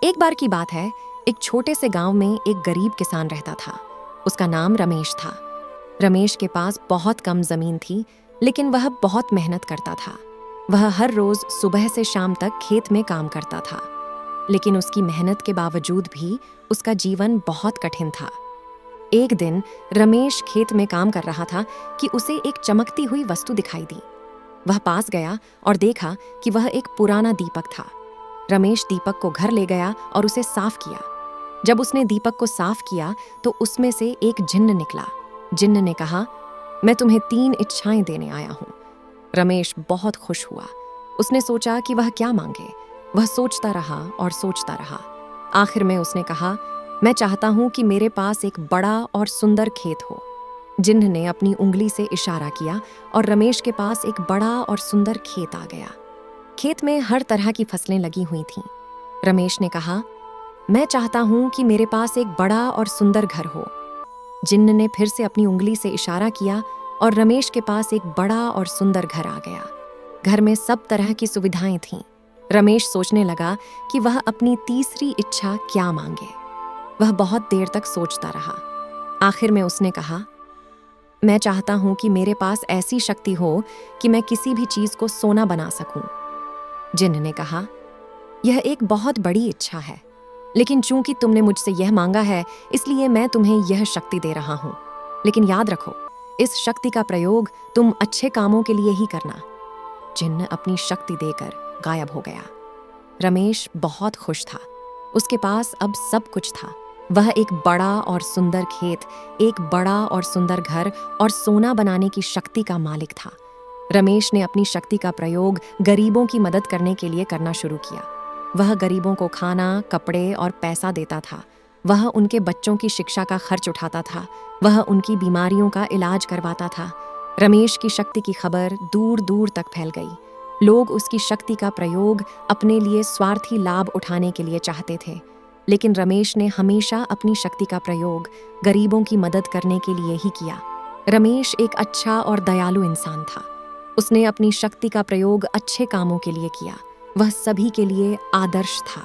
एक बार की बात है, एक छोटे से गांव में एक गरीब किसान रहता था। उसका नाम रमेश था। रमेश के पास बहुत कम जमीन थी, लेकिन वह बहुत मेहनत करता था। वह हर रोज सुबह से शाम तक खेत में काम करता था, लेकिन उसकी मेहनत के बावजूद भी उसका जीवन बहुत कठिन था। एक दिन रमेश खेत में काम कर रहा था कि उसे एक चमकती हुई वस्तु दिखाई दी। वह पास गया और देखा कि वह एक पुराना दीपक था। रमेश दीपक को घर ले गया और उसे साफ किया। जब उसने दीपक को साफ किया तो उसमें से एक जिन्न निकला। जिन्न ने कहा, मैं तुम्हें 3 इच्छाएं देने आया हूं। रमेश बहुत खुश हुआ। उसने सोचा कि वह क्या मांगे। वह सोचता रहा और सोचता रहा। आखिर में उसने कहा, मैं चाहता हूं कि मेरे पास एक बड़ा और सुंदर खेत हो। जिन्न ने अपनी उंगली से इशारा किया और रमेश के पास एक बड़ा और सुंदर खेत आ गया। खेत में हर तरह की फसलें लगी हुई थीं। रमेश ने कहा, मैं चाहता हूं कि मेरे पास एक बड़ा और सुंदर घर हो। जिन्न ने फिर से अपनी उंगली से इशारा किया और रमेश के पास एक बड़ा और सुंदर घर आ गया। घर में सब तरह की सुविधाएं थीं। रमेश सोचने लगा कि वह अपनी तीसरी इच्छा क्या मांगे। वह बहुत देर तक सोचता रहा। आखिर में उसने कहा, मैं चाहता हूं कि मेरे पास ऐसी शक्ति हो कि मैं किसी भी चीज को सोना बना सकूं। जिन्न ने कहा, यह एक बहुत बड़ी इच्छा है, लेकिन चूंकि तुमने मुझसे यह मांगा है, इसलिए मैं तुम्हें यह शक्ति दे रहा हूं। लेकिन याद रखो, इस शक्ति का प्रयोग तुम अच्छे कामों के लिए ही करना। जिन्न अपनी शक्ति देकर गायब हो गया। रमेश बहुत खुश था। उसके पास अब सब कुछ था। वह एक बड़ा और सुंदर खेत, एक बड़ा और सुंदर घर और सोना बनाने की शक्ति का मालिक था। रमेश ने अपनी शक्ति का प्रयोग गरीबों की मदद करने के लिए करना शुरू किया। वह गरीबों को खाना, कपड़े और पैसा देता था। वह उनके बच्चों की शिक्षा का खर्च उठाता था। वह उनकी बीमारियों का इलाज करवाता था। रमेश की शक्ति की खबर दूर दूर तक फैल गई। लोग उसकी शक्ति का प्रयोग अपने लिए स्वार्थी लाभ उठाने के लिए चाहते थे, लेकिन रमेश ने हमेशा अपनी शक्ति का प्रयोग गरीबों की मदद करने के लिए ही किया। रमेश एक अच्छा और दयालु इंसान था। उसने अपनी शक्ति का प्रयोग अच्छे कामों के लिए किया। वह सभी के लिए आदर्श था।